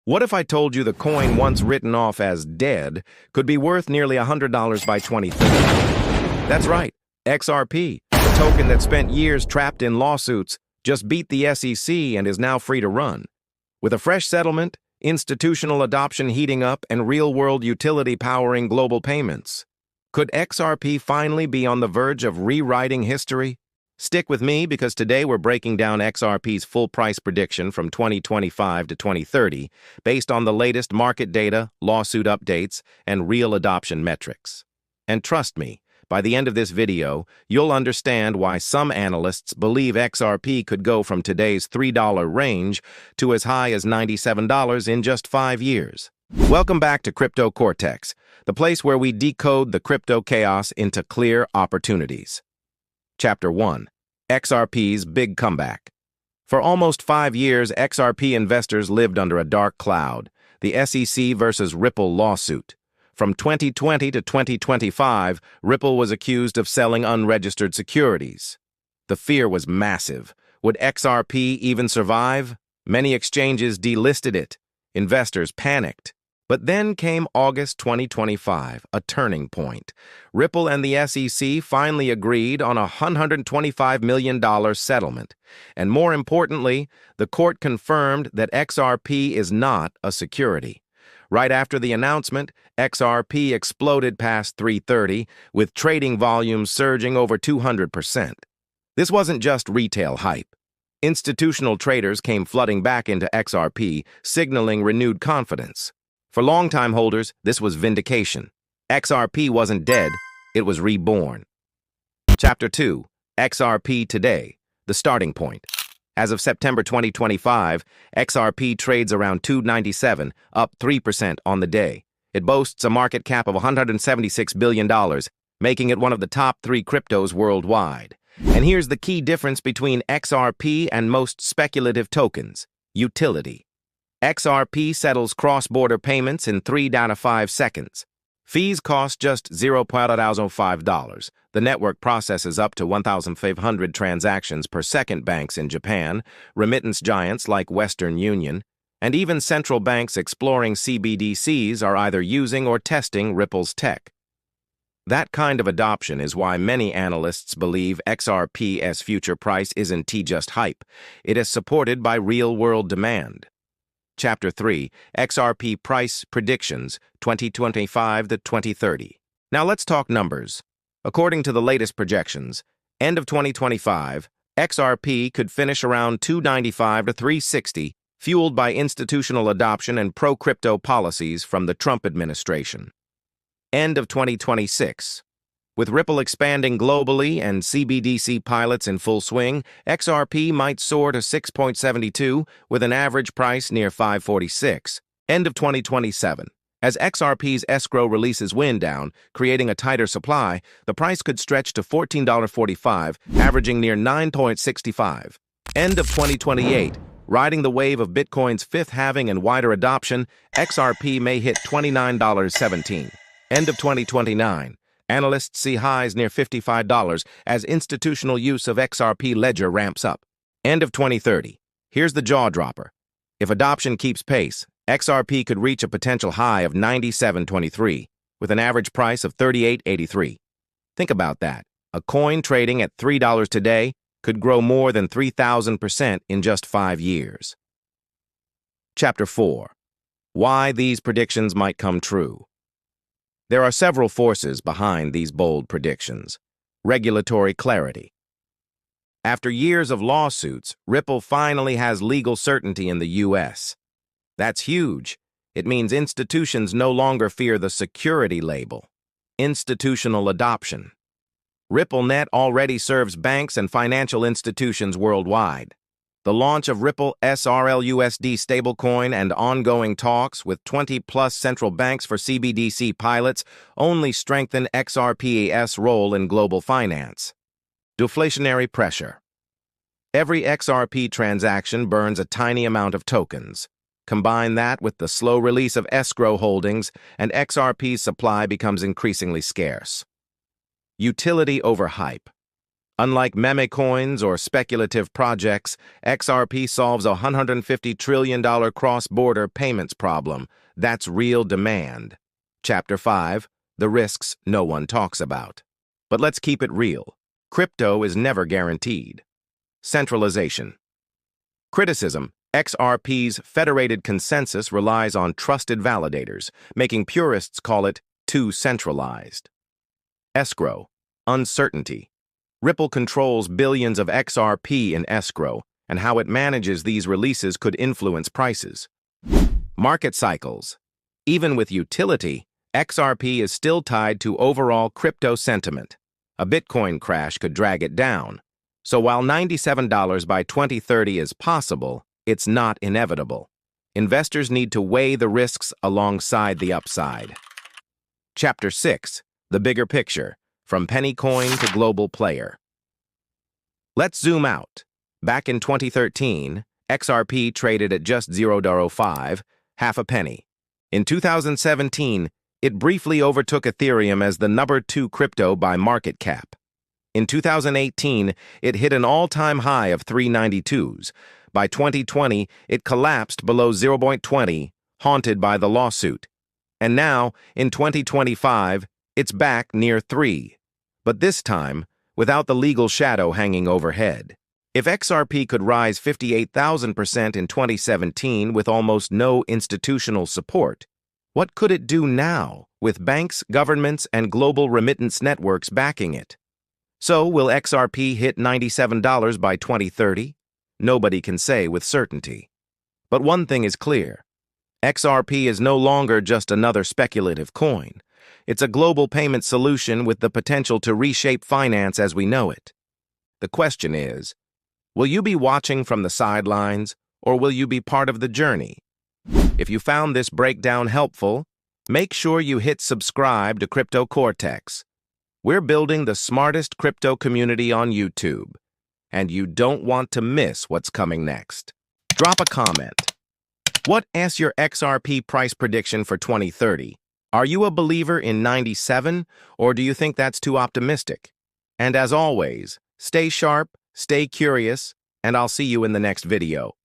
What if I told you the coin once written off as dead could be worth nearly $100 by 2030? That's right, XRP, the token that spent years trapped in lawsuits, just beat the SEC and is now free to run. With a fresh settlement, institutional adoption heating up, and real-world utility powering global payments. Could XRP finally be on the verge of rewriting history? Stick with me because today we're breaking down XRP's full price prediction from 2025 to 2030 based on the latest market data, lawsuit updates, and real adoption metrics. And trust me, by the end of this video, you'll understand why some analysts believe XRP could go from today's $3 range to as high as $97 in just 5 years. Welcome back to Crypto Cortex, the place where we decode the crypto chaos into clear opportunities. Chapter 1. XRP's Big Comeback. For almost 5 years, XRP investors lived under a dark cloud, the SEC versus Ripple lawsuit. From 2020 to 2025, Ripple was accused of selling unregistered securities. The fear was massive. Would XRP even survive? Many exchanges delisted it. Investors panicked. But then came August 2025, a turning point. Ripple and the SEC finally agreed on a $125 million settlement. And more importantly, the court confirmed that XRP is not a security. Right after the announcement, XRP exploded past 330, with trading volumes surging over 200%. This wasn't just retail hype. Institutional traders came flooding back into XRP, signaling renewed confidence. For longtime holders, this was vindication. XRP wasn't dead, it was reborn. Chapter 2. XRP Today, the starting point. As of September 2025, XRP trades around $297, up 3% on the day. It boasts a market cap of $176 billion, making it one of the top 3 cryptos worldwide. And here's the key difference between XRP and most speculative tokens: utility. XRP settles cross-border payments in 3 to 5 seconds. Fees cost just $0.05. The network processes up to 1,500 transactions per second. Banks in Japan, remittance giants like Western Union, and even central banks exploring CBDCs are either using or testing Ripple's tech. That kind of adoption is why many analysts believe XRP's future price isn't just hype. It is supported by real-world demand. Chapter 3. XRP Price Predictions 2025 to 2030. Now let's talk numbers. According to the latest projections, end of 2025, XRP could finish around $295 to $360, fueled by institutional adoption and pro-crypto policies from the Trump administration. End of 2026. With Ripple expanding globally and CBDC pilots in full swing, XRP might soar to 6.72 with an average price near 546. End of 2027. As XRP's escrow releases wind down, creating a tighter supply, the price could stretch to $14.45, averaging near 9.65. End of 2028. Riding the wave of Bitcoin's fifth halving and wider adoption, XRP may hit $29.17. End of 2029. Analysts see highs near $55 as institutional use of XRP ledger ramps up. End of 2030. Here's the jaw-dropper. If adoption keeps pace, XRP could reach a potential high of $97.23, with an average price of $38.83. Think about that. A coin trading at $3 today could grow more than 3,000% in just 5 years. Chapter 4. Why these predictions might come true. There are several forces behind these bold predictions. Regulatory clarity. After years of lawsuits, Ripple finally has legal certainty in the U.S. That's huge. It means institutions no longer fear the security label. Institutional adoption. RippleNet already serves banks and financial institutions worldwide. The launch of Ripple SRLUSD stablecoin and ongoing talks with 20-plus central banks for CBDC pilots only strengthen XRP's role in global finance. Deflationary pressure. Every XRP transaction burns a tiny amount of tokens. Combine that with the slow release of escrow holdings, and XRP's supply becomes increasingly scarce. Utility over hype. Unlike meme coins or speculative projects, XRP solves a $150 trillion cross-border payments problem. That's real demand. Chapter 5, the risks no one talks about. But let's keep it real. Crypto is never guaranteed. Centralization. Criticism. XRP's federated consensus relies on trusted validators, making purists call it too centralized. Escrow. Uncertainty. Ripple controls billions of XRP in escrow, and how it manages these releases could influence prices. Market cycles. Even with utility, XRP is still tied to overall crypto sentiment. A Bitcoin crash could drag it down. So while $97 by 2030 is possible, it's not inevitable. Investors need to weigh the risks alongside the upside. Chapter 6, the bigger picture. From penny coin to global player. Let's zoom out. Back in 2013, XRP traded at just $0.05, half a penny. In 2017, it briefly overtook Ethereum as the number 2 crypto by market cap. In 2018, it hit an all-time high of 392s. By 2020, it collapsed below 0.20, haunted by the lawsuit. And now, in 2025, it's back near 3. But this time, without the legal shadow hanging overhead. If XRP could rise 58,000% in 2017 with almost no institutional support, what could it do now with banks, governments, and global remittance networks backing it? So, will XRP hit $97 by 2030? Nobody can say with certainty. But one thing is clear. XRP is no longer just another speculative coin. It's a global payment solution with the potential to reshape finance as we know it. The question is, will you be watching from the sidelines, or will you be part of the journey? If you found this breakdown helpful, make sure you hit subscribe to Crypto Cortex. We're building the smartest crypto community on YouTube, and you don't want to miss what's coming next. Drop a comment. What is your XRP price prediction for 2030? Are you a believer in 97, or do you think that's too optimistic? And as always, stay sharp, stay curious, and I'll see you in the next video.